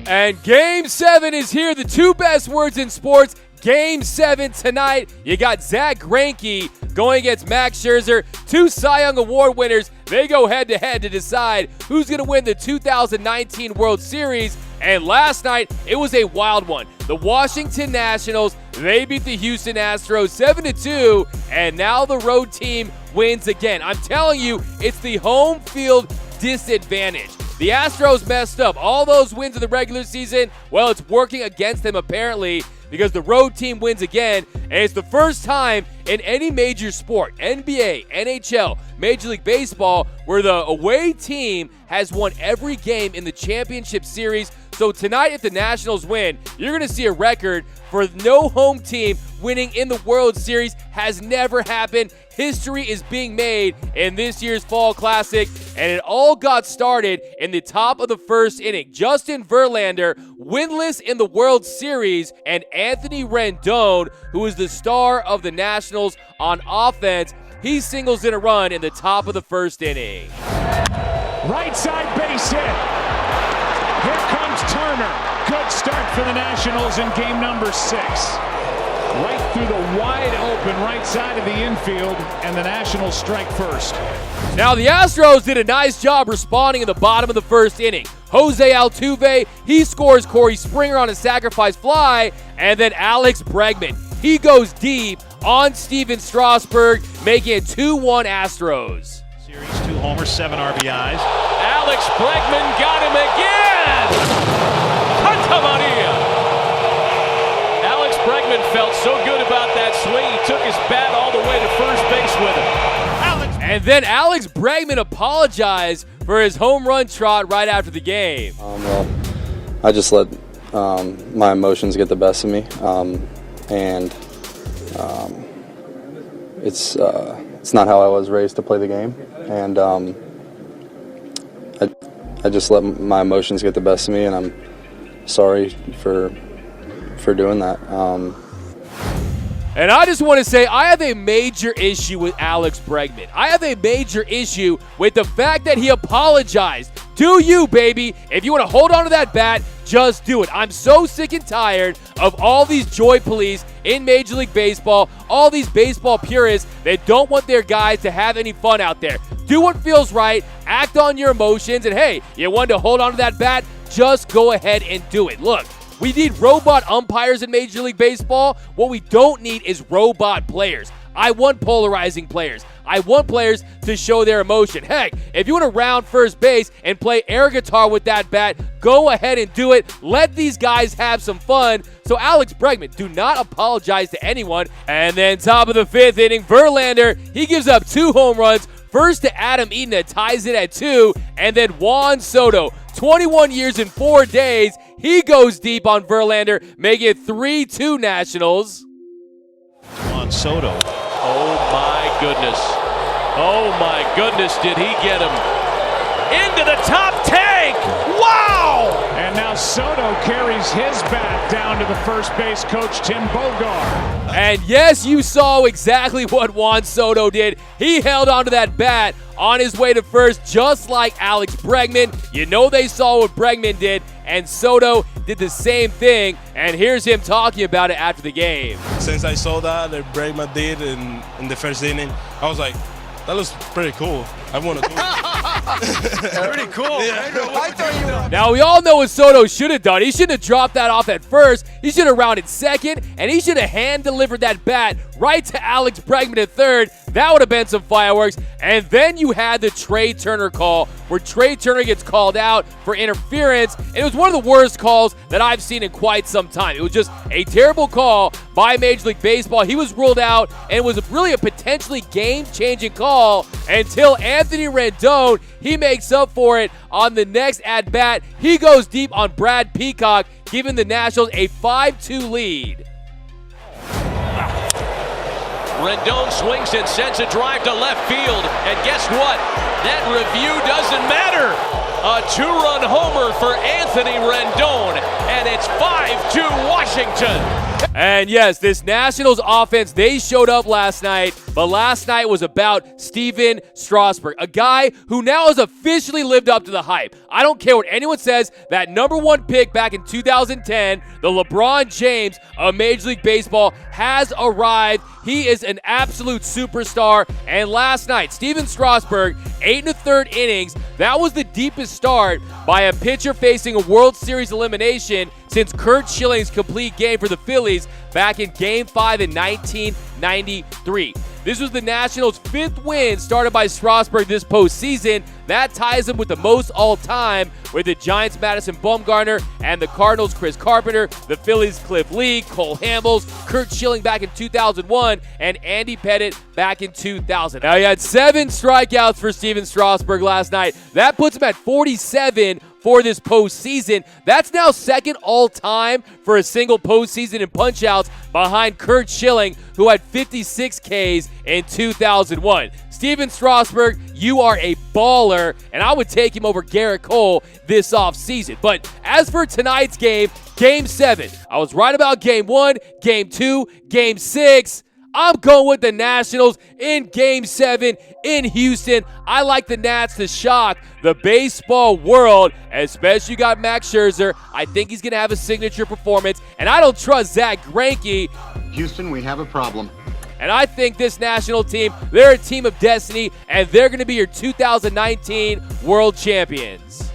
And Game 7 is here. The two best words in sports. Game 7 tonight. You got Zach Greinke going against Max Scherzer. Two Cy Young Award winners. They go head-to-head to decide who's going to win the 2019 World Series. And last night, it was a wild one. The Washington Nationals, they beat the Houston Astros 7-2, and now the road team wins again. I'm telling you, it's the home field disadvantage. The Astros messed up all those wins in the regular season. Well, it's working against them apparently because the road team wins again, and it's the first time in any major sport, NBA, NHL, Major League Baseball, where the away team has won every game in the championship series. So tonight, if the Nationals win, you're going to see a record for no home team winning in the World Series. Has never happened. History is being made in this year's Fall Classic, and it all got started in the top of the first inning. Justin Verlander, winless in the World Series, and Anthony Rendon, who is the star of the Nationals on offense, he singles in a run in the top of the first inning. Right side base hit. Here comes Turner. Good start for the Nationals in game number 6. Right through the wide open right side of the infield, and the Nationals strike first. Now the Astros did a nice job responding in the bottom of the first inning. Jose Altuve, he scores Corey Springer on a sacrifice fly, and then Alex Bregman, he goes deep on Stephen Strasburg, making it 2-1 Astros. Series 2 homers, 7 RBIs. Alex Bregman got him again! Santa Maria! Alex Bregman felt so good about that swing, he took his bat all the way to first base with him. And then Alex Bregman apologized for his home run trot right after the game. Well, I just let my emotions get the best of me, and it's not how I was raised to play the game, and I just let my emotions get the best of me, and I'm sorry for doing that. And I just want to say I have a major issue with Alex Bregman. I have a major issue with the fact that he apologized. Do you, baby? If you want to hold on to that bat, just do it. I'm so sick and tired of all these joy police in Major League Baseball, all these baseball purists that don't want their guys to have any fun out there. Do what feels right, act on your emotions, and hey, you want to hold on to that bat, just go ahead and do it. Look, we need robot umpires in Major League Baseball. What we don't need is robot players. I want polarizing players. I want players to show their emotion. Heck, if you want to round first base and play air guitar with that bat, go ahead and do it. Let these guys have some fun. So Alex Bregman, do not apologize to anyone. And then top of the 5th inning, Verlander, he gives up 2 home runs. First to Adam Eaton that ties it at 2, and then Juan Soto, 21 years and 4 days, he goes deep on Verlander, making it 3-2 Nationals. Juan Soto. Oh my goodness. Oh my goodness, did he get him into the top tank? Wow! And now Soto carries his bat down to the first base coach, Tim Bogart. And yes, you saw exactly what Juan Soto did. He held onto that bat on his way to first, just like Alex Bregman. You know they saw what Bregman did, and Soto did the same thing. And here's him talking about it after the game. Since I saw that Bregman did in the first inning, I was like, that looks pretty cool. I want to do it. Pretty cool. Yeah. Now, we all know what Soto should have done. He shouldn't have dropped that off at first. He should have rounded second, and he should have hand-delivered that bat right to Alex Bregman at third. That would have been some fireworks. And then you had the Trey Turner call, where Trey Turner gets called out for interference. And it was one of the worst calls that I've seen in quite some time. It was just a terrible call by Major League Baseball. He was ruled out, and it was really a potentially game-changing call until Anthony Rendon, he makes up for it on the next at-bat. He goes deep on Brad Peacock, giving the Nationals a 5-2 lead. Rendon swings and sends a drive to left field. And guess what? That review doesn't matter. A 2-run homer for Anthony Rendon. And it's 5-2 Washington. And yes, this Nationals offense, they showed up last night. But last night was about Stephen Strasburg, a guy who now has officially lived up to the hype. I don't care what anyone says, that #1 pick back in 2010, the LeBron James of Major League Baseball, has arrived. He is an absolute superstar. And last night, Stephen Strasburg, 8 1/3 innings. That was the deepest start by a pitcher facing a World Series elimination since Curt Schilling's complete game for the Phillies back in Game 5 in 1993. This was the Nationals' 5th win started by Strasburg this postseason. That ties him with the most all-time, with the Giants' Madison Bumgarner and the Cardinals' Chris Carpenter, the Phillies' Cliff Lee, Cole Hamels, Curt Schilling back in 2001, and Andy Pettitte back in 2000. Now, he had 7 strikeouts for Stephen Strasburg last night. That puts him at 47 for this postseason. That's now second all-time for a single postseason in punch-outs behind Curt Schilling, who had 56 Ks in 2001. Stephen Strasburg, you are a baller, and I would take him over Garrett Cole this offseason. But as for tonight's game, Game 7, I was right about Game 1, Game 2, Game 6. I'm going with the Nationals in Game 7 in Houston. I like the Nats to shock the baseball world, especially you got Max Scherzer. I think he's going to have a signature performance, and I don't trust Zack Greinke. Houston, we have a problem. And I think this National team, they're a team of destiny, and they're going to be your 2019 World Champions.